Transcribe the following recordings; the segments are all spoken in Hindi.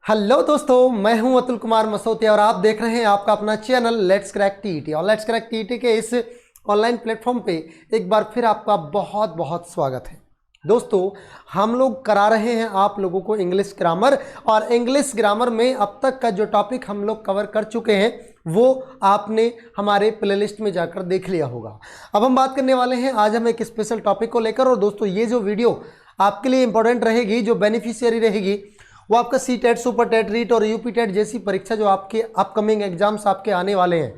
हेलो दोस्तों, मैं हूं अतुल कुमार मसोतिया और आप देख रहे हैं आपका अपना चैनल लेट्स क्रैक टीईटी। और लेट्स क्रैक टीईटी के इस ऑनलाइन प्लेटफॉर्म पे एक बार फिर आपका बहुत बहुत स्वागत है। दोस्तों, हम लोग करा रहे हैं आप लोगों को इंग्लिश ग्रामर, और इंग्लिश ग्रामर में अब तक का जो टॉपिक हम लोग कवर कर चुके हैं वो आपने हमारे प्लेलिस्ट में जाकर देख लिया होगा। अब हम बात करने वाले हैं आज हम एक स्पेशल टॉपिक को लेकर। और दोस्तों, ये जो वीडियो आपके लिए इंपॉर्टेंट रहेगी, जो बेनिफिशियरी रहेगी, वो आपका C TET, super TET, REET और यूपी टेट जैसी परीक्षा जो आपके अपकमिंग एग्जाम्स आपके आने वाले हैं,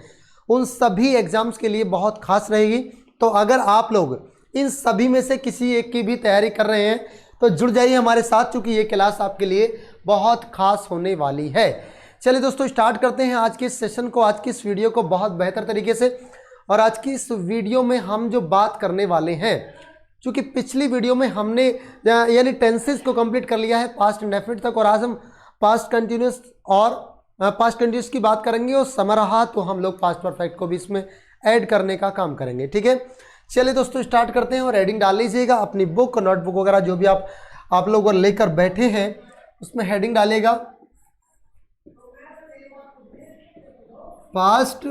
उन सभी एग्जाम्स के लिए बहुत खास रहेगी। तो अगर आप लोग इन सभी में से किसी एक की भी तैयारी कर रहे हैं तो जुड़ जाइए हमारे साथ, चूंकि ये क्लास आपके लिए बहुत खास होने वाली है। चलिए दोस्तों, स्टार्ट करते हैं आज के इस सेशन को, आज की इस वीडियो को बहुत बेहतर तरीके से। और आज की इस वीडियो में हम जो बात करने वाले हैं, चूँकि पिछली वीडियो में हमने यानी टेंसेस को कंप्लीट कर लिया है पास्ट इंडेफिनिट तक, और आज हम पास्ट कंटिन्यूस और पास्ट कंटिन्यूस की बात करेंगे, और समय रहा तो हम लोग पास्ट परफेक्ट को भी इसमें ऐड करने का काम करेंगे। ठीक है, चलिए दोस्तों स्टार्ट करते हैं। और हेडिंग डाल लीजिएगा अपनी बुक, नोटबुक वगैरह जो भी आप लोग लेकर बैठे हैं उसमें हेडिंग डालेगा past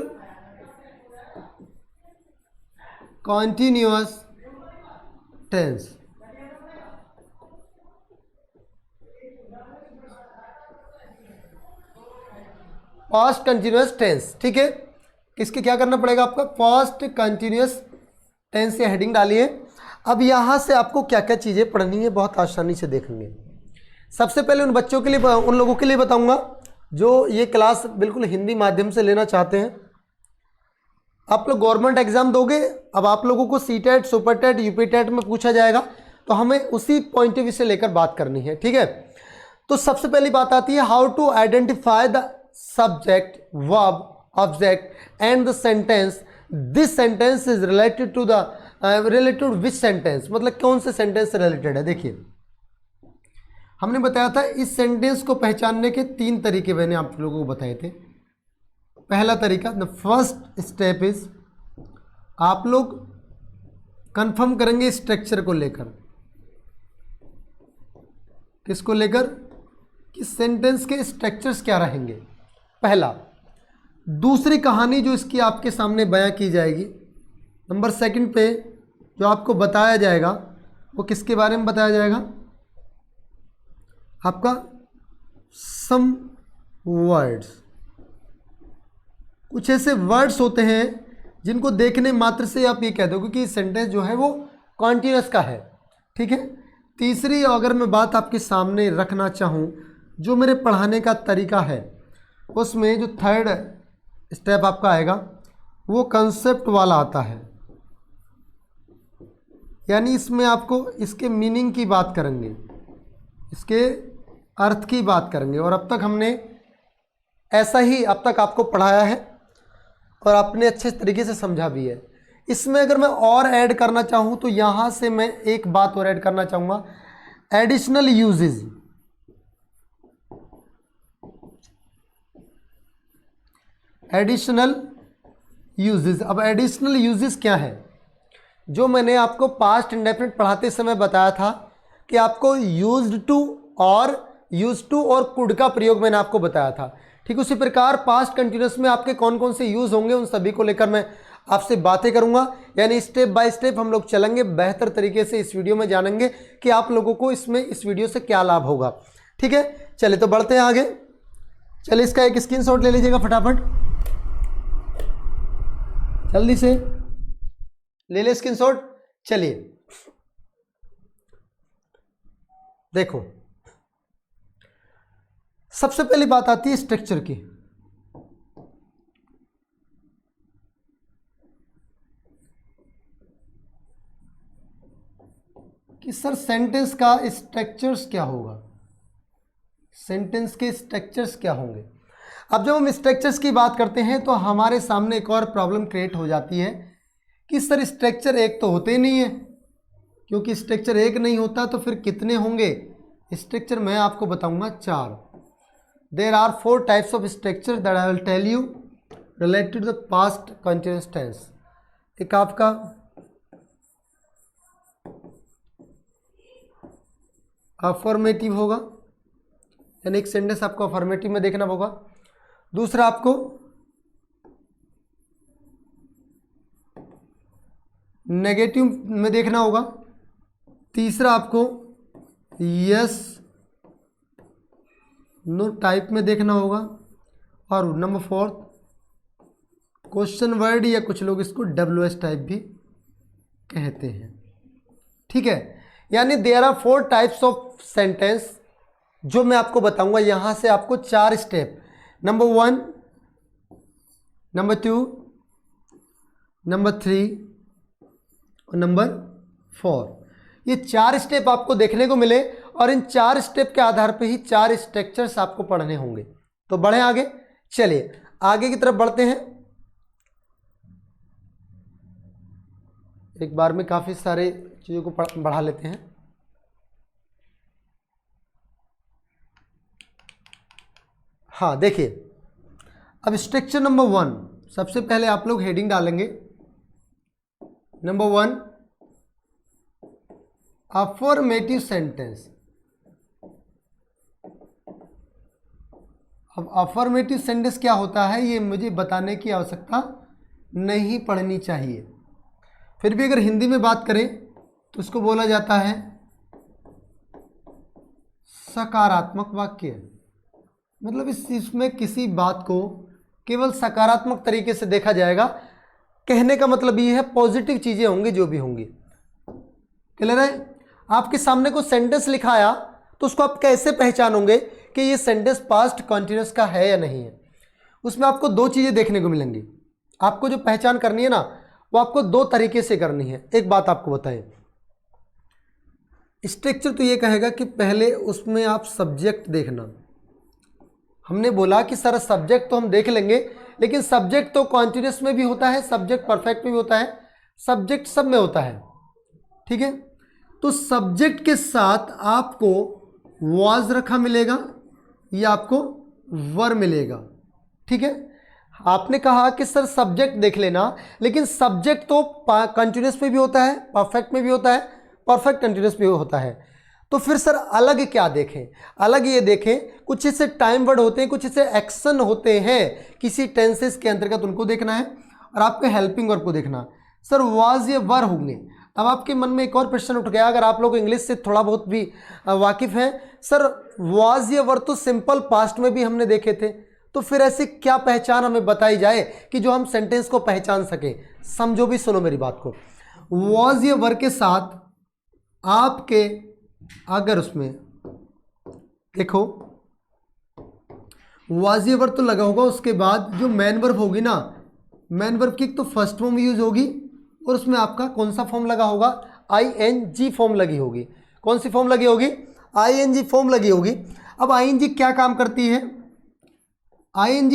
continuous tense. Past continuous tense, ठीक है। किसके क्या करना पड़ेगा आपका? पास्ट कंटिन्यूअस टेंस से हेडिंग डालिए। अब यहाँ से आपको क्या क्या चीज़ें पढ़नी है बहुत आसानी से देखेंगे। सबसे पहले उन बच्चों के लिए, उन लोगों के लिए बताऊंगा जो ये क्लास बिल्कुल हिंदी माध्यम से लेना चाहते हैं। आप लोग गवर्नमेंट एग्जाम दोगे, अब आप लोगों को C TET, super TET, UP TET में पूछा जाएगा, तो हमें उसी पॉइंट ऑफ व्यू से लेकर बात करनी है। ठीक है, तो सबसे पहली बात आती है how to identify the subject, verb, object and the sentence. This sentence is related to the related which sentence, मतलब कौन से सेंटेंस से रिलेटेड है। देखिए, हमने बताया था इस सेंटेंस को पहचानने के 3 तरीके मैंने आप लोगों को बताए थे। पहला तरीका, द फर्स्ट स्टेप इज, आप लोग कंफर्म करेंगे स्ट्रक्चर को लेकर। किसको लेकर? कि सेंटेंस के स्ट्रक्चर्स क्या रहेंगे, पहला। दूसरी कहानी जो इसकी आपके सामने बयां की जाएगी, नंबर 2 पे जो आपको बताया जाएगा वो किसके बारे में बताया जाएगा? आपका सम वर्ड्स। कुछ ऐसे वर्ड्स होते हैं जिनको देखने मात्र से आप ये कह दोगे कि सेंटेंस जो है वो कॉन्टिन्यूअस का है। ठीक है। तीसरी अगर मैं बात आपके सामने रखना चाहूँ, जो मेरे पढ़ाने का तरीका है, उसमें जो 3rd स्टेप आपका आएगा वो कंसेप्ट वाला आता है। यानी इसमें आपको इसके मीनिंग की बात करेंगे, इसके अर्थ की बात करेंगे। और अब तक हमने ऐसा ही अब तक आपको पढ़ाया है और आपने अच्छे तरीके से समझा भी है। इसमें अगर मैं और ऐड करना चाहूँ तो यहाँ से मैं एक बात और ऐड करना चाहूँगा, एडिशनल यूजेज। Additional uses. अब एडिशनल यूजेस क्या है? जो मैंने आपको पास्ट इंडेफिनिट पढ़ाते समय बताया था कि आपको यूज्ड टू और यूज टू और कुड का प्रयोग मैंने आपको बताया था। ठीक उसी प्रकार पास्ट कंटिन्यूअस में आपके कौन कौन से यूज होंगे उन सभी को लेकर मैं आपसे बातें करूंगा। यानी स्टेप बाय स्टेप हम लोग चलेंगे, बेहतर तरीके से इस वीडियो में जानेंगे कि आप लोगों को इसमें इस वीडियो से क्या लाभ होगा। ठीक है, चलिए तो बढ़ते हैं आगे। चलिए इसका एक स्क्रीनशॉट ले लीजिएगा फटाफट, जल्दी से ले ले स्क्रीनशॉट। चलिए देखो, सबसे पहली बात आती है स्ट्रक्चर की। कि सर सेंटेंस का स्ट्रक्चर्स क्या होगा, सेंटेंस के स्ट्रक्चर्स क्या होंगे। अब जब हम स्ट्रक्चर्स की बात करते हैं तो हमारे सामने एक और प्रॉब्लम क्रिएट हो जाती है कि सर स्ट्रक्चर एक तो होते नहीं है, क्योंकि स्ट्रक्चर एक नहीं होता तो फिर कितने होंगे स्ट्रक्चर? मैं आपको बताऊंगा 4। There are 4 types of structure that I will tell you related to the past continuous tense. एक आपका अफर्मेटिव होगा, यानी एक सेंटेंस आपको अफर्मेटिव में देखना होगा, दूसरा आपको नेगेटिव में देखना होगा, तीसरा आपको यस नो टाइप में देखना होगा, और नंबर 4 क्वेश्चन वर्ड या कुछ लोग इसको WS टाइप भी कहते हैं। ठीक है, यानी there are 4 types of sentence जो मैं आपको बताऊंगा। यहां से आपको 4 स्टेप, नंबर 1, नंबर 2, नंबर 3 और नंबर 4, ये 4 स्टेप आपको देखने को मिले और इन 4 स्टेप के आधार पे ही 4 स्ट्रक्चर्स आपको पढ़ने होंगे। तो बढ़े आगे, चलिए आगे की तरफ बढ़ते हैं। एक बार में काफ़ी सारे चीज़ों को बढ़ा लेते हैं। हाँ देखिए, अब स्ट्रक्चर नंबर 1, सबसे पहले आप लोग हेडिंग डालेंगे, नंबर 1 अफर्मेटिव सेंटेंस। अब अफर्मेटिव सेंटेंस क्या होता है ये मुझे बताने की आवश्यकता नहीं पड़नी चाहिए, फिर भी अगर हिंदी में बात करें तो इसको बोला जाता है सकारात्मक वाक्य। मतलब इसमें किसी बात को केवल सकारात्मक तरीके से देखा जाएगा। कहने का मतलब ये है पॉजिटिव चीज़ें होंगी जो भी होंगी। क्लियर है? आपके सामने को सेंटेंस लिखाया तो उसको आप कैसे पहचानोगे कि ये सेंटेंस पास्ट कंटिन्यूअस का है या नहीं है। उसमें आपको 2 चीज़ें देखने को मिलेंगी। आपको जो पहचान करनी है ना, वो आपको 2 तरीके से करनी है। एक बात आपको बताएं, स्ट्रक्चर तो ये कहेगा कि पहले उसमें आप सब्जेक्ट देखना। हमने बोला कि सर सब्जेक्ट तो हम देख लेंगे, लेकिन सब्जेक्ट तो कॉन्टिन्यूस में भी होता है, सब्जेक्ट परफेक्ट में भी होता है, सब्जेक्ट सब में होता है। ठीक है, तो सब्जेक्ट के साथ आपको वाज रखा मिलेगा या आपको वर मिलेगा। ठीक है, आपने कहा कि सर सब्जेक्ट देख लेना, लेकिन सब्जेक्ट तो कंटिन्यूस में भी होता है, परफेक्ट में भी होता है, परफेक्ट कंटिन्यूस में भी होता है। तो फिर सर अलग क्या देखें? अलग ये देखें, कुछ इससे टाइम वर्ड होते हैं, कुछ इससे एक्शन होते हैं किसी टेंसेस के अंतर्गत, उनको देखना है। और आपको हेल्पिंग वर्ब को देखना। सर वाज ये वर होंगे। अब आपके मन में एक और प्रश्न उठ गया, अगर आप लोग इंग्लिश से थोड़ा बहुत भी वाकिफ हैं, सर वाज ये वर तो सिंपल पास्ट में भी हमने देखे थे, तो फिर ऐसी क्या पहचान हमें बताई जाए कि जो हम सेंटेंस को पहचान सकें? समझो भी, सुनो मेरी बात को। वाज ये वर के साथ आपके अगर उसमें देखो वाज ये वर्ब तो लगा होगा, उसके बाद जो मैन वर्ब होगी ना, मैन वर्ब की तो फर्स्ट फॉर्म यूज होगी और उसमें आपका कौन सा फॉर्म लगा होगा? ING फॉर्म लगी होगी। कौन सी फॉर्म लगी होगी? ING फॉर्म लगी होगी। अब ING क्या काम करती है? ING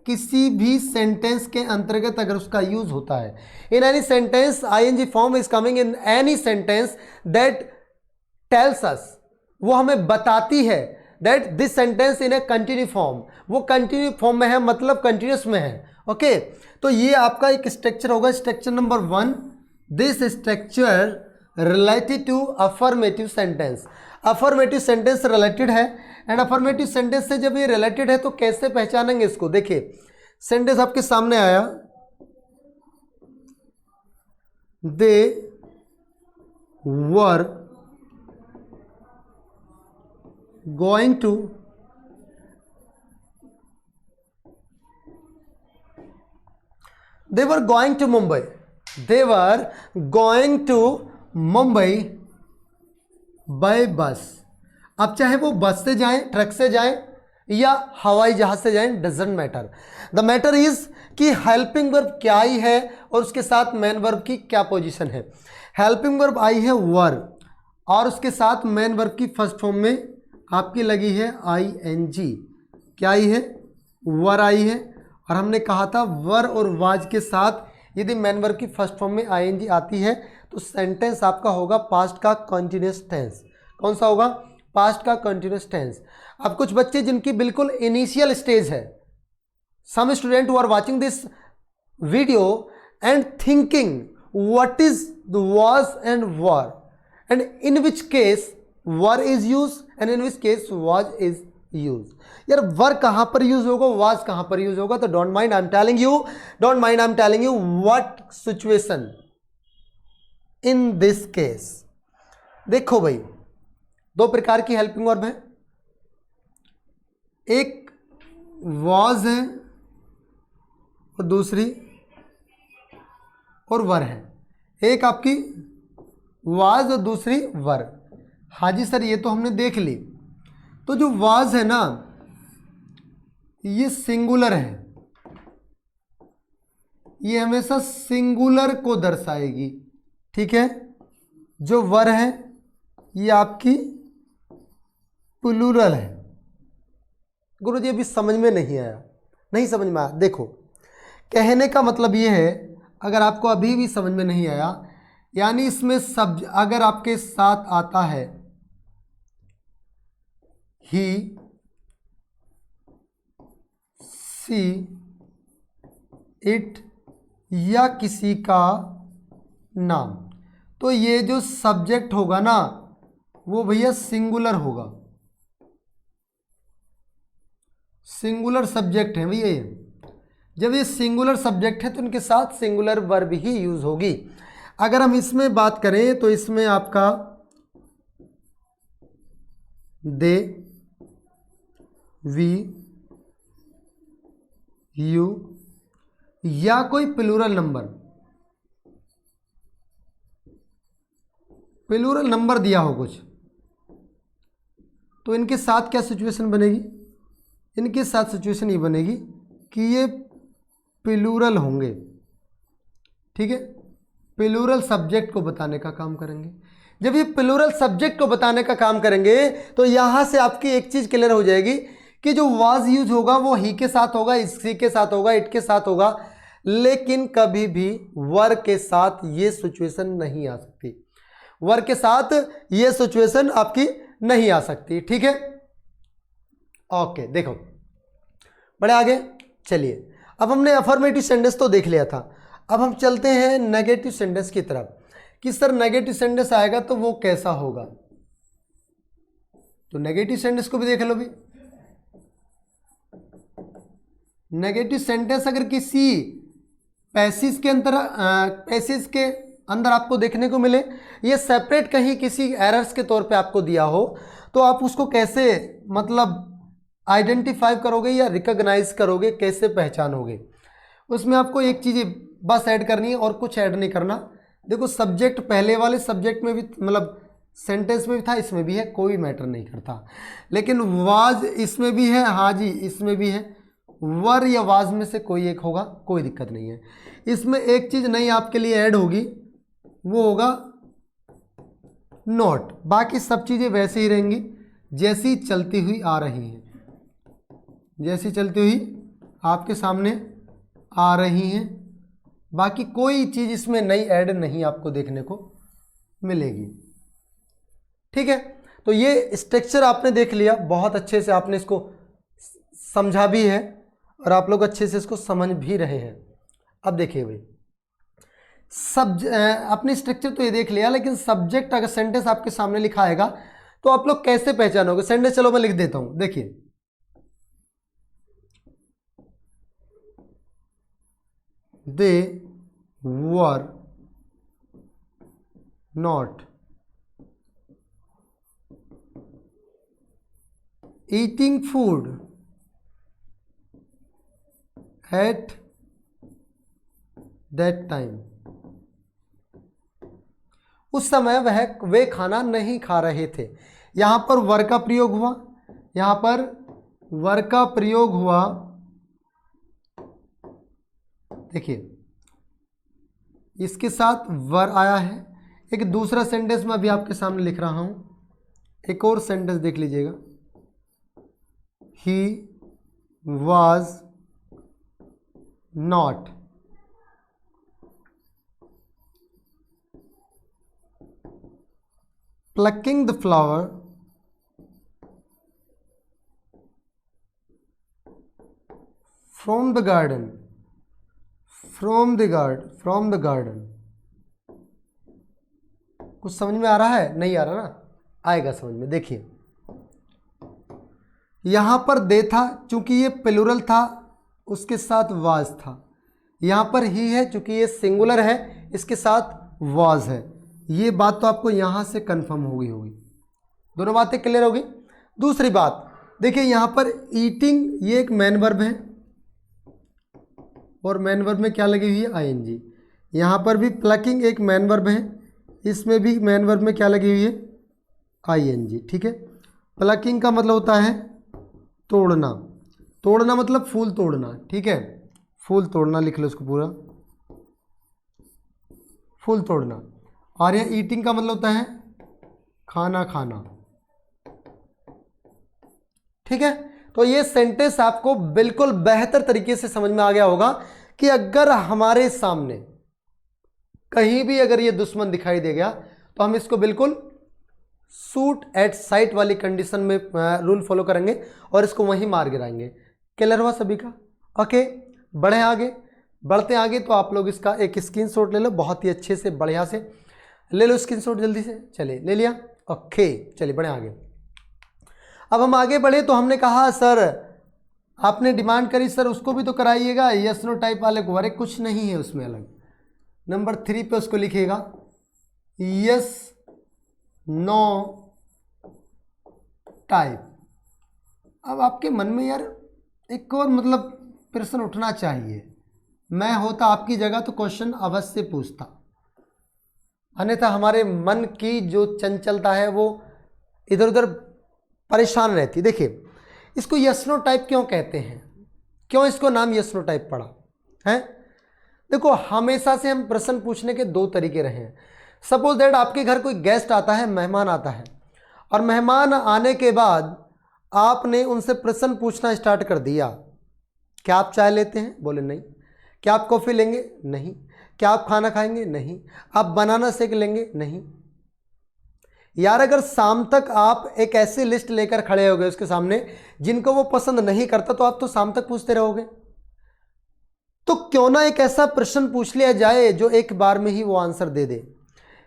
किसी भी सेंटेंस के अंतर्गत अगर उसका यूज होता है, in any sentence ING form is coming in any sentence that tells us, वो हमें बताती है that this sentence in A continue form, वो कंटिन्यू फॉर्म में है, मतलब कंटिन्यूस में है। ओके, तो ये आपका एक स्ट्रक्चर होगा। Structure number 1, this structure related to affirmative sentence. Affirmative sentence related है, एंड अफर्मेटिव सेंटेंस से जब ये रिलेटेड है तो कैसे पहचानेंगे इसको? देखिए, सेंटेंस आपके सामने आया, दे वर going to they were going to Mumbai, they were going to Mumbai by bus। अब चाहे वो बस से जाएं, ट्रक से जाएं या हवाई जहाज से जाएं, doesn't matter. The matter is कि हेल्पिंग वर्ब क्या आई है और उसके साथ मेन वर्ब की क्या पोजीशन है। हेल्पिंग वर्ब आई है वर और उसके साथ मेन वर्ब की फर्स्ट फॉर्म में आपकी लगी है ING। क्या आई है? वर आई है। और हमने कहा था वर और वाज के साथ यदि मेन वर्ब की फर्स्ट फॉर्म में ING आती है तो सेंटेंस आपका होगा पास्ट का कंटिन्यूअस टेंस। कौन सा होगा? पास्ट का कंटिन्यूअस टेंस। अब कुछ बच्चे जिनकी बिल्कुल इनिशियल स्टेज है, some student who are watching this video and thinking what is the was and were, and in which case were is use and in which case was is use. यार वर कहां पर यूज होगा, वाज कहां पर यूज होगा? तो don't mind, I am telling you what situation in this case. देखो भाई, दो प्रकार की हेल्पिंग वर्ब है, एक वाज है और दूसरी और वर है। एक आपकी वाज और दूसरी वर। हाँ जी सर, ये तो हमने देख ली। तो जो वाज है ना, ये सिंगुलर है, ये हमेशा सिंगुलर को दर्शाएगी, ठीक है। जो वर है ये आपकी प्लूरल है। गुरुजी अभी समझ में नहीं आया, नहीं समझ में आया। देखो, कहने का मतलब ये है, अगर आपको अभी भी समझ में नहीं आया, यानी इसमें सब अगर आपके साथ आता है ही, सी, इट या किसी का नाम, तो ये जो सब्जेक्ट होगा ना वो भैया सिंगुलर होगा, सिंगुलर सब्जेक्ट है भैया ये। जब ये सिंगुलर सब्जेक्ट है तो इनके साथ सिंगुलर वर्ब ही यूज होगी। अगर हम इसमें बात करें तो इसमें आपका दे, वी, यू या कोई प्लूरल नंबर, प्लूरल नंबर दिया हो कुछ, तो इनके साथ क्या सिचुएशन बनेगी? इनके साथ सिचुएशन ये बनेगी कि ये प्लूरल होंगे, ठीक है। प्लूरल सब्जेक्ट को बताने का काम करेंगे। जब ये प्लूरल सब्जेक्ट को बताने का काम करेंगे तो यहां से आपकी एक चीज क्लियर हो जाएगी कि जो वाज यूज होगा वो ही के साथ होगा, इसी के साथ होगा, इट के साथ होगा, लेकिन कभी भी वर के साथ ये सिचुएशन नहीं आ सकती। वर के साथ ये सिचुएशन आपकी नहीं आ सकती, ठीक है। ओके, देखो बड़े आगे चलिए। अब हमने अफर्मेटिव सेंटेंस तो देख लिया था, अब हम चलते हैं नेगेटिव सेंटेंस की तरफ कि सर नेगेटिव सेंटेंस आएगा तो वो कैसा होगा। तो नेगेटिव सेंटेंस को भी देख लो भी। नेगेटिव सेंटेंस अगर किसी पैसेज के अंदर आपको देखने को मिले, ये सेपरेट कहीं किसी एरर्स के तौर पे आपको दिया हो, तो आप उसको कैसे मतलब आइडेंटिफाई करोगे या रिकॉग्नाइज करोगे, कैसे पहचानोगे? उसमें आपको एक चीज़ बस ऐड करनी है और कुछ ऐड नहीं करना। देखो, सब्जेक्ट पहले वाले सब्जेक्ट में भी मतलब सेंटेंस में भी था, इसमें भी है, कोई मैटर नहीं करता। लेकिन वाज इसमें भी है, हाँ जी इसमें भी है, वर या वाज में से कोई एक होगा, कोई दिक्कत नहीं है। इसमें एक चीज़ नई आपके लिए ऐड होगी, वो होगा नॉट। बाकी सब चीज़ें वैसे ही रहेंगी जैसी चलती हुई आ रही हैं, जैसी चलती हुई आपके सामने आ रही हैं। बाकी कोई चीज़ इसमें नई ऐड नहीं आपको देखने को मिलेगी, ठीक है। तो ये स्ट्रक्चर आपने देख लिया, बहुत अच्छे से आपने इसको समझा भी है और आप लोग अच्छे से इसको समझ भी रहे हैं। अब देखिए भाई, अपने स्ट्रक्चर तो ये देख लिया, लेकिन सब्जेक्ट अगर सेंटेंस आपके सामने लिखा आएगा तो आप लोग कैसे पहचानोगे? सेंटेंस चलो मैं लिख देता हूं, देखिए they were not eating food at that time. उस समय वे खाना नहीं खा रहे थे। यहां पर वर का प्रयोग हुआ, यहां पर वर का प्रयोग हुआ। देखिए इसके साथ वर आया है। एक दूसरा सेंटेंस मैं अभी आपके सामने लिख रहा हूं, एक और सेंटेंस देख लीजिएगा। He was not plucking the flower from the garden, from the garden। कुछ समझ में आ रहा है? नहीं आ रहा ना, आएगा समझ में। देखिए यहाँ पर दे था, चूंकि ये प्लूरल था उसके साथ वाज था। यहाँ पर ही है, चूंकि ये सिंगुलर है इसके साथ वाज है। ये बात तो आपको यहाँ से कंफर्म हो गई होगी, दोनों बातें क्लियर होगी। दूसरी बात देखिए, यहाँ पर ईटिंग ये एक मैन वर्ब है और मैन वर्ब में क्या लगी हुई है, आईएनजी। यहाँ पर भी प्लकिंग एक मैन वर्ब है, इसमें भी मैन वर्ब में क्या लगी हुई है, आईएनजी। ठीक है, प्लकिंग का मतलब होता है तोड़ना, तोड़ना मतलब फूल तोड़ना। ठीक है, फूल तोड़ना लिख लो इसको पूरा, फूल तोड़ना। और यह ईटिंग का मतलब होता है खाना खाना। ठीक है, तो ये सेंटेंस आपको बिल्कुल बेहतर तरीके से समझ में आ गया होगा कि अगर हमारे सामने कहीं भी अगर ये दुश्मन दिखाई दे गया तो हम इसको बिल्कुल शूट एट साइट वाली कंडीशन में रूल फॉलो करेंगे और इसको वहीं मार गिराएंगे। क्लियर हुआ सभी का? ओके, बढ़े आगे, बढ़ते आगे। तो आप लोग इसका एक स्क्रीनशॉट ले लो, बहुत ही अच्छे से बढ़िया से ले लो स्क्रीनशॉट जल्दी से। चलिए ले लिया, ओके, चलिए बढ़े आगे। अब हम आगे बढ़े तो हमने कहा सर आपने डिमांड करी सर उसको भी तो कराइएगा, यस नो टाइप वाले को। अरे कुछ नहीं है उसमें अलग, नंबर 3 पे उसको लिखिएगा यस नो टाइप। अब आपके मन में यार एक और मतलब प्रश्न उठना चाहिए, मैं होता आपकी जगह तो क्वेश्चन अवश्य पूछता, अन्यथा हमारे मन की जो चंचलता है वो इधर उधर परेशान रहती। देखिए इसको यस नो टाइप क्यों कहते हैं, क्यों इसको नाम यस नो टाइप पड़ा है? देखो हमेशा से हम प्रश्न पूछने के दो तरीके रहे हैं। सपोज दैट आपके घर कोई गेस्ट आता है, मेहमान आता है, और मेहमान आने के बाद आपने उनसे प्रश्न पूछना स्टार्ट कर दिया, क्या आप चाय लेते हैं? बोले नहीं। क्या आप कॉफ़ी लेंगे? नहीं। क्या आप खाना खाएंगे? नहीं। आप बनाना शेक लेंगे? नहीं। यार अगर शाम तक आप एक ऐसी लिस्ट लेकर खड़े हो गए उसके सामने जिनको वो पसंद नहीं करता, तो आप तो शाम तक पूछते रहोगे। तो क्यों ना एक ऐसा प्रश्न पूछ लिया जाए जो एक बार में ही वो आंसर दे दे।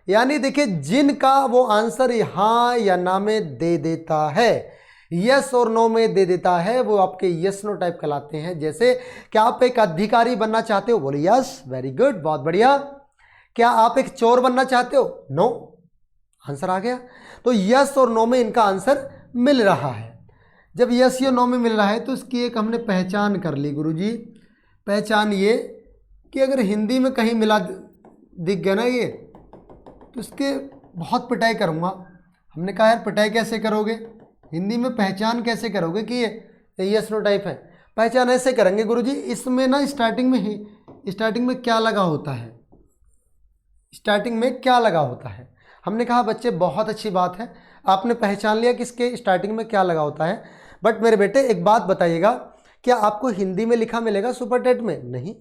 यानी देखिए जिनका वो आंसर हाँ या ना में दे देता है, यस और नो में दे देता है, वो आपके यस नो टाइप कहलाते हैं। जैसे क्या आप एक अधिकारी बनना चाहते हो? बोले यस, वेरी गुड, बहुत बढ़िया। क्या आप एक चोर बनना चाहते हो? नो, आंसर आ गया। तो यस और नो में इनका आंसर मिल रहा है। जब यस या नो में मिल रहा है तो इसकी एक हमने पहचान कर ली गुरुजी। पहचान ये कि अगर हिंदी में कहीं मिला दिख गया ना ये, तो इसके बहुत पिटाई करूँगा। हमने कहा यार पिटाई कैसे करोगे, हिंदी में पहचान कैसे करोगे कि ये यस नो टाइप है? पहचान ऐसे करेंगे गुरुजी, इसमें ना स्टार्टिंग में क्या लगा होता है, स्टार्टिंग में क्या लगा होता है। हमने कहा बच्चे बहुत अच्छी बात है, आपने पहचान लिया कि इसके स्टार्टिंग में क्या लगा होता है। बट मेरे बेटे एक बात बताइएगा, क्या आपको हिंदी में लिखा मिलेगा सुपरटेट में? नहीं।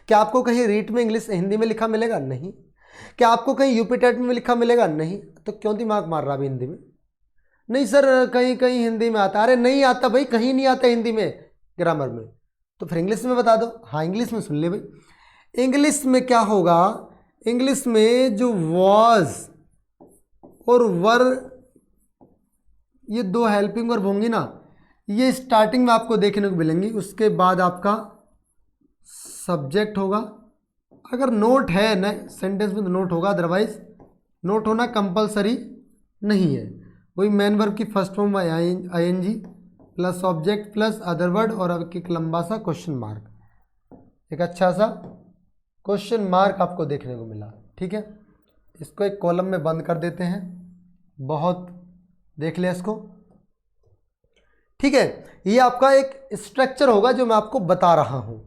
क्या आपको कहीं रीट में इंग्लिश हिंदी में लिखा मिलेगा? नहीं। क्या आपको कहीं यूपी टेट में लिखा मिलेगा? नहीं। तो क्यों दिमाग मार रहा अभी हिंदी में? नहीं सर कहीं कहीं हिंदी में आता। अरे नहीं आता भाई, कहीं नहीं आता हिंदी में ग्रामर में, तो फिर इंग्लिश में बता दो। हाँ इंग्लिश में सुन ले भाई, इंग्लिश में क्या होगा, इंग्लिश में जो वॉज और वर ये दो हेल्पिंग वर्ब होंगी ना, ये स्टार्टिंग में आपको देखने को मिलेंगी। उसके बाद आपका सब्जेक्ट होगा, अगर नोट है न सेंटेंस में तो नोट होगा, अदरवाइज नोट होना कंपलसरी नहीं है। वही मेन वर्ब की first form ING plus object plus other word और अब एक लंबा सा क्वेश्चन मार्क, एक अच्छा सा क्वेश्चन मार्क आपको देखने को मिला। ठीक है, इसको एक कॉलम में बंद कर देते हैं, बहुत देख लिया इसको। ठीक है, ये आपका एक स्ट्रक्चर होगा जो मैं आपको बता रहा हूं।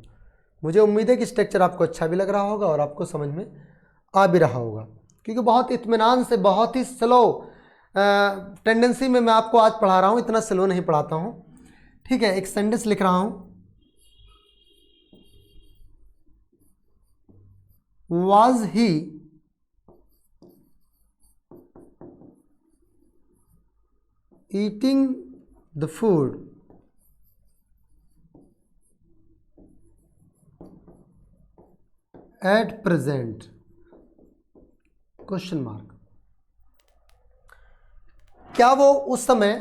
मुझे उम्मीद है कि स्ट्रक्चर आपको अच्छा भी लग रहा होगा और आपको समझ में आ भी रहा होगा, क्योंकि बहुत इत्मीनान से, बहुत ही स्लो टेंडेंसी में मैं आपको आज पढ़ा रहा हूं, इतना स्लो नहीं पढ़ाता हूं। ठीक है, एक सेंटेंस लिख रहा हूं, was he eating the food at present question mark. क्या वो उस समय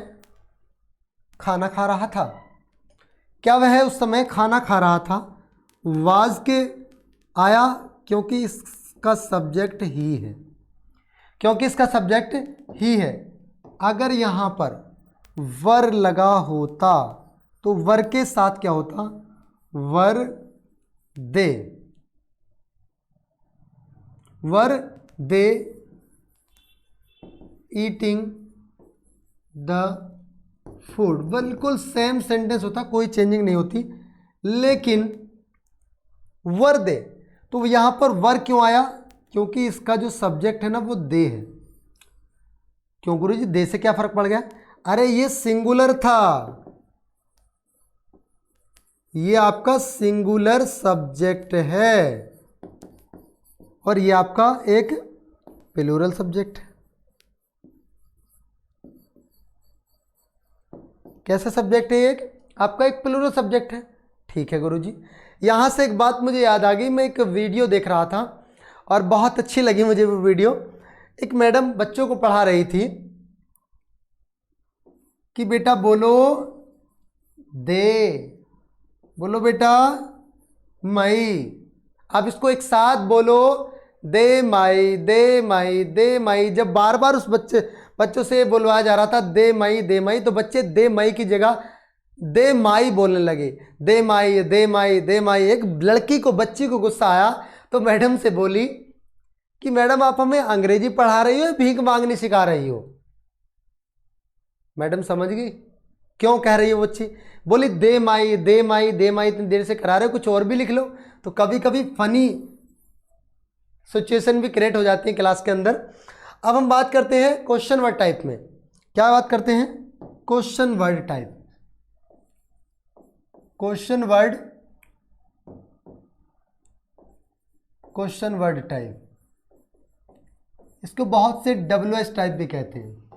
खाना खा रहा था। क्या वह उस समय खाना खा रहा था? वाज के आया क्योंकि इसका सब्जेक्ट ही है, क्योंकि इसका सब्जेक्ट ही है। अगर यहाँ पर वर लगा होता तो वर के साथ क्या होता? वर दे, वर दे ईटिंग द फूड। बिल्कुल सेम सेंटेंस होता, कोई चेंजिंग नहीं होती। लेकिन वर दे, तो यहां पर वर क्यों आया? क्योंकि इसका जो सब्जेक्ट है ना वो दे है। क्यों गुरुजी, दे से क्या फर्क पड़ गया? अरे ये सिंगुलर था, ये आपका सिंगुलर सब्जेक्ट है और ये आपका एक प्लूरल सब्जेक्ट है। कैसा सब्जेक्ट है? एक आपका एक प्लूरल सब्जेक्ट है। ठीक है गुरुजी। यहां से एक बात मुझे याद आ गई, मैं एक वीडियो देख रहा था और बहुत अच्छी लगी मुझे वो वीडियो। एक मैडम बच्चों को पढ़ा रही थी कि बेटा बोलो दे, बोलो बेटा मई। अब इसको एक साथ बोलो, दे माई दे माई दे माई। जब बार बार उस बच्चों से बुलवाया जा रहा था दे माई दे माई, तो बच्चे दे माई की जगह दे माई बोलने लगे, दे माई दे माई दे माई। एक लड़की को, बच्ची को गुस्सा आया तो मैडम से बोली कि मैडम आप हमें अंग्रेजी पढ़ा रही हो या भीख मांगनी सिखा रही हो? मैडम समझ गई क्यों कह रही है वो बच्ची। बोली दे माई दे माई दे माई, इतनी देर से करा रहे हो, कुछ और भी लिख लो। तो कभी कभी फनी सिचुएशन भी क्रिएट हो जाती है क्लास के अंदर। अब हम बात करते हैं क्वेश्चन वर्ड टाइप में। क्या बात करते हैं? Question word type. Question word type, इसको बहुत से WH टाइप भी कहते हैं।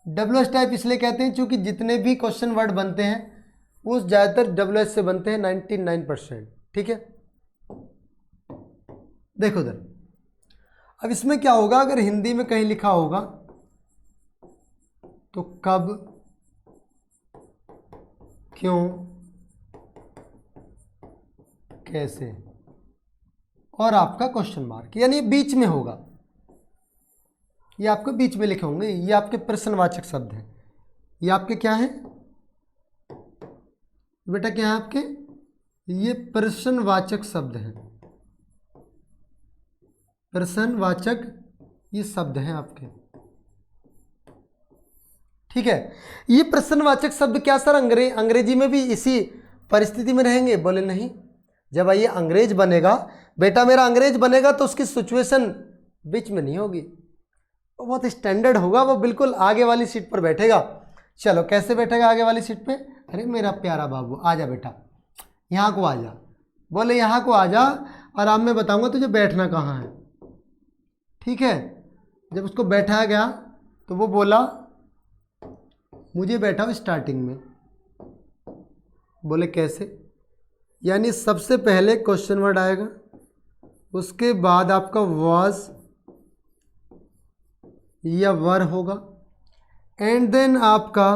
WH टाइप इसलिए कहते हैं क्योंकि जितने भी क्वेश्चन वर्ड बनते हैं वो ज़्यादातर WH से बनते हैं, 99%। ठीक है, देखो इधर। अब इसमें क्या होगा, अगर हिंदी में कहीं लिखा होगा तो कब, क्यों, कैसे और आपका क्वेश्चन मार्क, यानी बीच में होगा। ये आपको बीच में लिखे होंगे, ये आपके प्रश्नवाचक शब्द हैं। ये आपके क्या हैं बेटा? क्या है आपके? ये प्रश्नवाचक शब्द हैं, प्रश्नवाचक ये शब्द हैं आपके। ठीक है, ये प्रश्नवाचक शब्द क्या सर अंग्रेजी में भी इसी परिस्थिति में रहेंगे? बोले नहीं। जब ये अंग्रेज बनेगा बेटा, मेरा अंग्रेज बनेगा तो उसकी सिचुएशन बीच में नहीं होगी, वो बहुत स्टैंडर्ड होगा, वो बिल्कुल आगे वाली सीट पर बैठेगा। चलो कैसे बैठेगा आगे वाली सीट पे? अरे मेरा प्यारा बाबू आ जा बेटा, यहाँ को आ जा। बोले यहाँ को आ जा और अब मैं बताऊंगा तुझे बैठना कहाँ है। ठीक है, जब उसको बैठाया गया तो वो बोला मुझे बैठाओ स्टार्टिंग में। बोले कैसे? यानी सबसे पहले क्वेश्चन वर्ड आएगा, उसके बाद आपका वाज या वर होगा, एंड देन आपका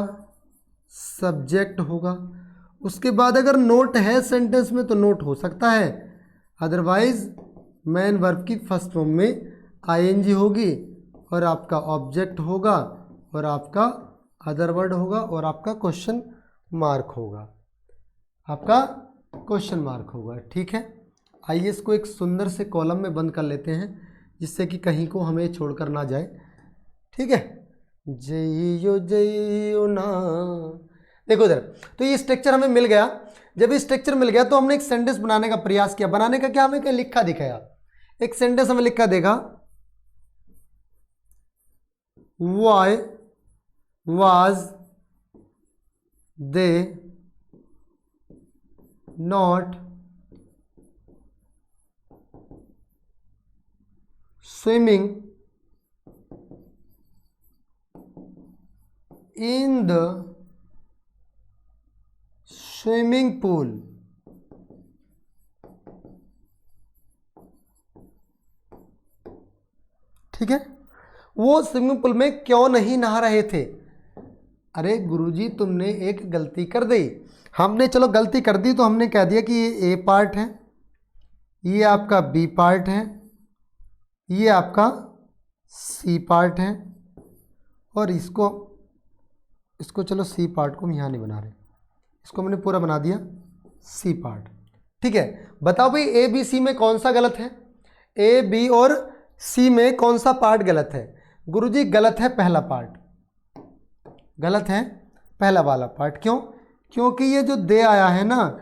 सब्जेक्ट होगा। उसके बाद अगर नोट है सेंटेंस में तो नोट हो सकता है, अदरवाइज मेन वर्ब की फर्स्ट फॉर्म में ING होगी और आपका ऑब्जेक्ट होगा और आपका अदर वर्ड होगा और आपका क्वेश्चन मार्क होगा, आपका क्वेश्चन मार्क होगा। ठीक है, आइए इसको एक सुंदर से कॉलम में बंद कर लेते हैं जिससे कि कहीं को हमें छोड़कर ना जाए। ठीक है, जइयो ना। देखो इधर, तो ये स्ट्रक्चर हमें मिल गया। जब ये स्ट्रक्चर मिल गया तो हमने एक सेंटेंस बनाने का प्रयास किया। बनाने का क्या, हमें क्या लिखा दिखाया, एक सेंटेंस हमें लिखा देगा, why was they not swimming in the swimming pool. ठीक है, वो स्विमिंग पूल में क्यों नहीं नहा रहे थे? अरे गुरुजी तुमने एक गलती कर दी। हमने चलो गलती कर दी तो हमने कह दिया कि ये ए पार्ट है, ये आपका बी पार्ट है, ये आपका सी पार्ट है, और इसको चलो सी पार्ट को हम यहाँ नहीं बना रहे, इसको मैंने पूरा बना दिया सी पार्ट। ठीक है, बताओ भाई ए बी सी में कौन सा गलत है? ए बी और सी में कौन सा पार्ट गलत है? गुरुजी गलत है पहला पार्ट, गलत है पहला वाला पार्ट। क्यों? क्योंकि ये जो दे आया है ना,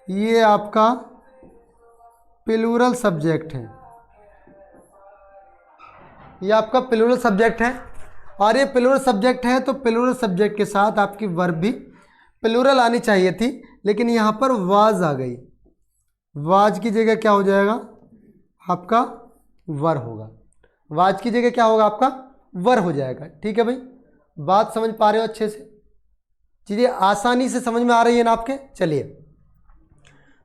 ये आपका प्लूरल सब्जेक्ट है, ये आपका प्लूरल सब्जेक्ट है, और ये प्लूरल सब्जेक्ट है तो प्लूरल सब्जेक्ट के साथ आपकी वर्ब भी प्लूरल आनी चाहिए थी, लेकिन यहाँ पर वाज आ गई। वाज की जगह क्या हो जाएगा? आपका वर होगा। वाज की जगह क्या होगा? आपका वर हो जाएगा। ठीक है भाई, बात समझ पा रहे हो अच्छे से? चीज़ें आसानी से समझ में आ रही है ना आपके? चलिए,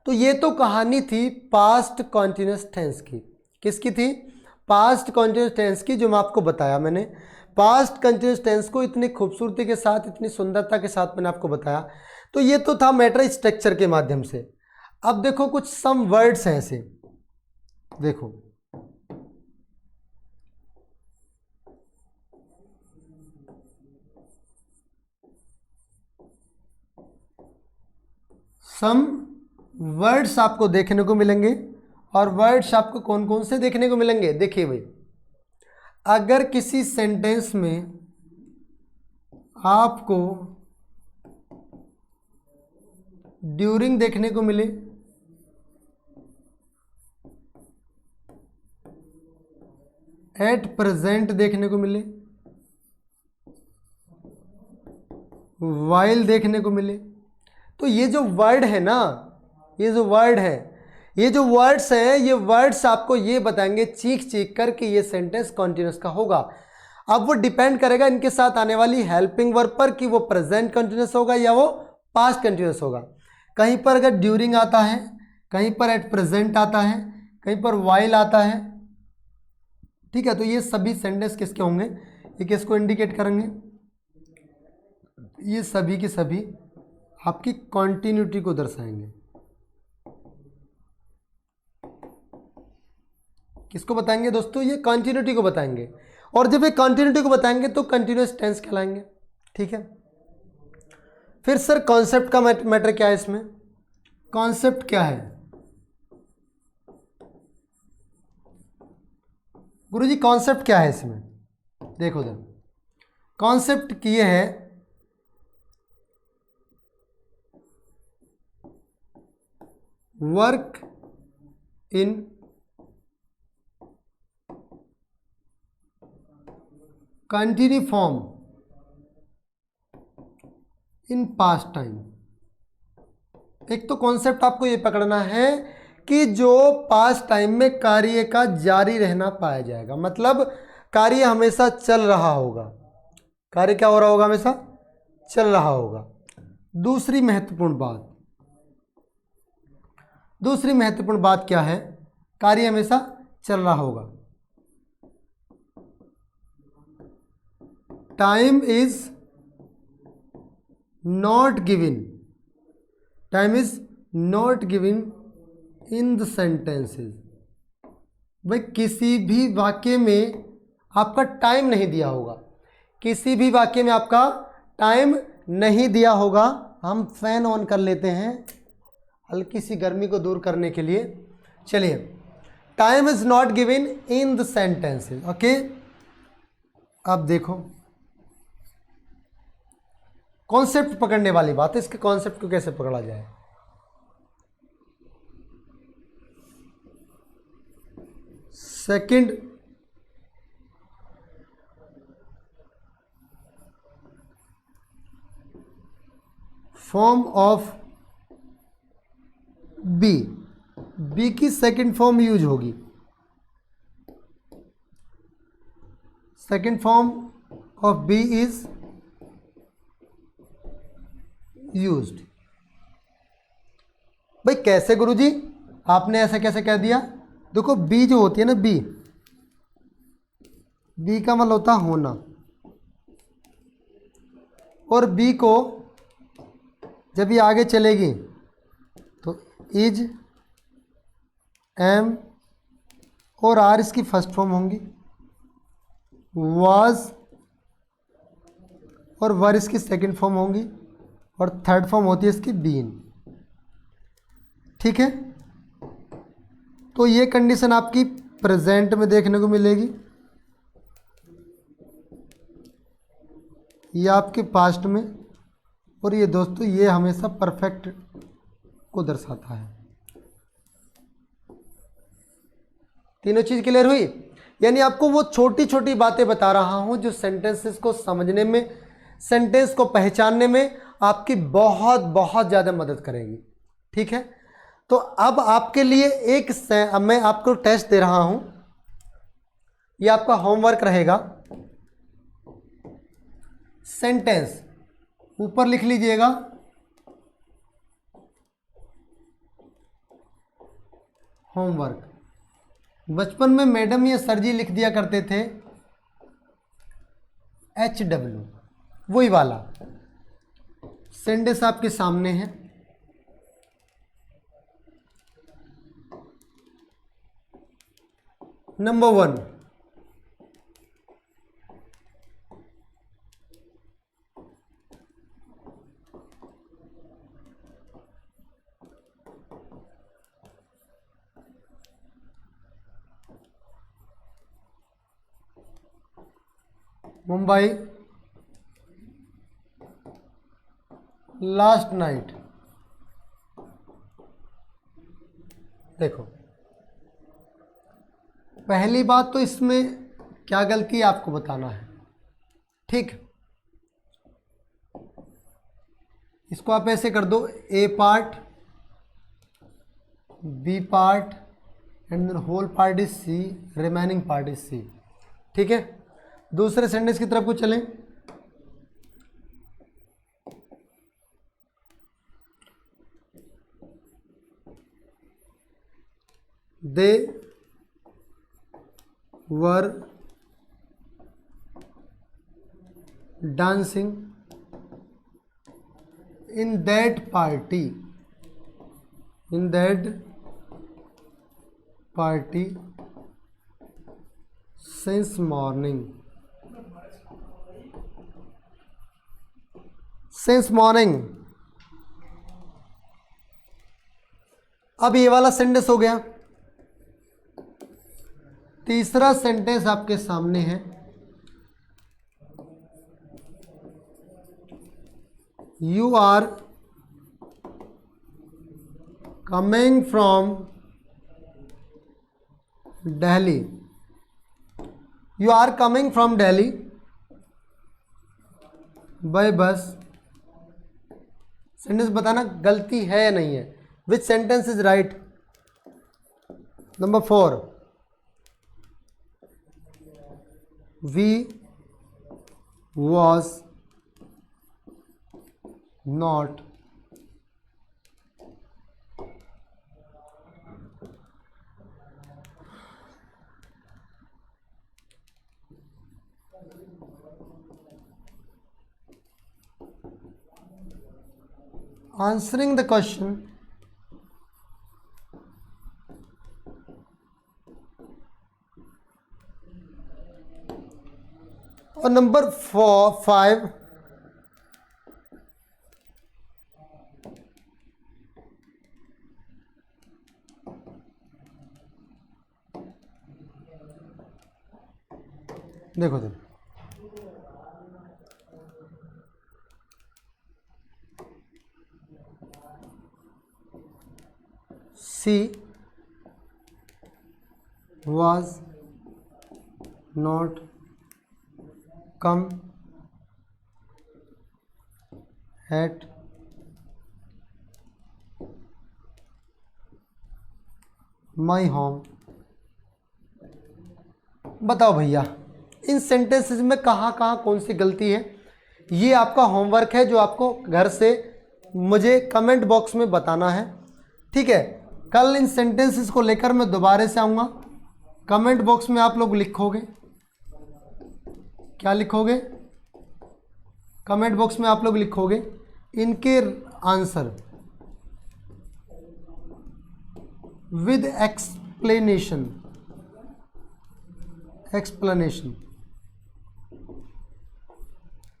तो ये तो कहानी थी पास्ट कॉन्टिन्यूस टेंस की। किसकी थी? पास्ट कॉन्टिन्यूस टेंस की, जो मैं आपको बताया मैंने। पास्ट कॉन्टिन्यूस टेंस को इतनी खूबसूरती के साथ, इतनी सुंदरता के साथ मैंने आपको बताया। तो ये तो था मैटर स्ट्रक्चर के माध्यम से। अब देखो कुछ सम वर्ड्स हैं ऐसे, देखो सम वर्ड्स आपको देखने को मिलेंगे। और वर्ड्स आपको कौन कौन से देखने को मिलेंगे? देखिए भाई, अगर किसी सेंटेंस में आपको ड्यूरिंग देखने को मिले, एट प्रेजेंट देखने को मिले, वाइल देखने को मिले, तो ये जो वर्ड है ना, ये जो वर्ड है, ये जो वर्ड्स हैं, ये वर्ड्स आपको ये बताएंगे चीख चीख कर कि ये सेंटेंस कॉन्टिन्यूस का होगा। अब वो डिपेंड करेगा इनके साथ आने वाली हेल्पिंग वर्ब पर कि वो प्रेजेंट कंटिन्यूस होगा या वो पास्ट कंटिन्यूस होगा। कहीं पर अगर ड्यूरिंग आता है, कहीं पर एट प्रेजेंट आता है, कहीं पर वाइल आता है। ठीक है, तो ये सभी सेंटेंस किसके होंगे? ये किसको इंडिकेट करेंगे? ये सभी के सभी आपकी कॉन्टिन्यूटी को दर्शाएंगे। किसको बताएंगे दोस्तों? ये कॉन्टिन्यूटी को बताएंगे। और जब ये कॉन्टिन्यूटी को बताएंगे तो कंटिन्यूअस टेंस कहलाएंगे। ठीक है, फिर सर कॉन्सेप्ट का मैटर क्या है इसमें? कॉन्सेप्ट क्या है गुरुजी? कॉन्सेप्ट क्या है इसमें? देखो जरा, कॉन्सेप्ट ये है work in continue form in past time. एक तो कॉन्सेप्ट आपको ये पकड़ना है कि जो पास्ट टाइम में कार्य का जारी रहना पाया जाएगा, मतलब कार्य हमेशा चल रहा होगा। कार्य क्या हो रहा होगा? हमेशा चल रहा होगा। दूसरी महत्वपूर्ण बात क्या है? कार्य हमेशा चल रहा होगा। Time is not given in the sentences. भाई किसी भी वाक्य में आपका टाइम नहीं दिया होगा, किसी भी वाक्य में आपका टाइम नहीं दिया होगा। हम फैन ऑन कर लेते हैं हल्की सी गर्मी को दूर करने के लिए। चलिए, time is not given in the sentences. Okay, अब देखो कॉन्सेप्ट पकड़ने वाली बात है। इसके कॉन्सेप्ट को कैसे पकड़ा जाए? सेकंड फॉर्म ऑफ बी की सेकंड फॉर्म यूज होगी। Second form of be is used. भाई कैसे गुरुजी? आपने ऐसा कैसे कह दिया? देखो बी जो होती है ना, बी का मतलब होता है होना। और बी को जब ये आगे चलेगी तो इज, एम और आर इसकी फर्स्ट फॉर्म होंगी, वाज और वर इसकी सेकंड फॉर्म होंगी और थर्ड फॉर्म होती है इसकी बीन। ठीक है, तो ये कंडीशन आपकी प्रेजेंट में देखने को मिलेगी, ये आपके पास्ट में, और ये दोस्तों ये हमेशा परफेक्ट को दर्शाता है। तीनों चीज क्लियर हुई? यानी आपको वो छोटी छोटी बातें बता रहा हूं जो सेंटेंसेस को समझने में, सेंटेंस को पहचानने में आपकी बहुत बहुत ज़्यादा मदद करेगी। ठीक है, तो अब आपके लिए अब मैं आपको टेस्ट दे रहा हूं, ये आपका होमवर्क रहेगा। सेंटेंस ऊपर लिख लीजिएगा, होमवर्क। बचपन में मैडम ये सर जी लिख दिया करते थे HW, वही वाला सेंटेंस आपके सामने है। Number 1, Mumbai last night. देखो, पहली बात तो इसमें क्या गलती आपको बताना है। ठीक, इसको आप ऐसे कर दो, A part, B part and whole part is C, remaining part is C. ठीक है, दूसरे सेंटेंस की तरफ को चलें। They were dancing in that party, in that party since morning, since morning. अब ये वाला सेंटेंस हो गया। तीसरा सेंटेंस आपके सामने है, you are coming from Delhi, you are coming from Delhi by bus. Sentence बताना गलती है या नहीं है, which sentence is right. Number 4, we was not answering the question और नंबर 5, देखो देखो, she was not come at my home। बताओ भैया, इन सेंटेंसेस में कहाँ कहाँ कौन सी गलती है? ये आपका होमवर्क है जो आपको घर से मुझे कमेंट बॉक्स में बताना है। ठीक है, कल इन सेंटेंसेस को लेकर मैं दोबारा से आऊँगा। कमेंट बॉक्स में आप लोग लिखोगे, क्या लिखोगे? कमेंट बॉक्स में आप लोग लिखोगे इनके आंसर विद एक्सप्लेनेशन।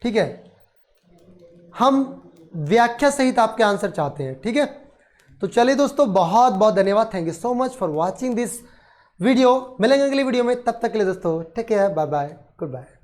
ठीक है, हम व्याख्या सहित आपके आंसर चाहते हैं। ठीक है, तो चलिए दोस्तों, बहुत बहुत धन्यवाद। Thank you so much for watching this video. मिलेंगे अगली वीडियो में, तब तक के लिए दोस्तों take care, bye bye, good bye.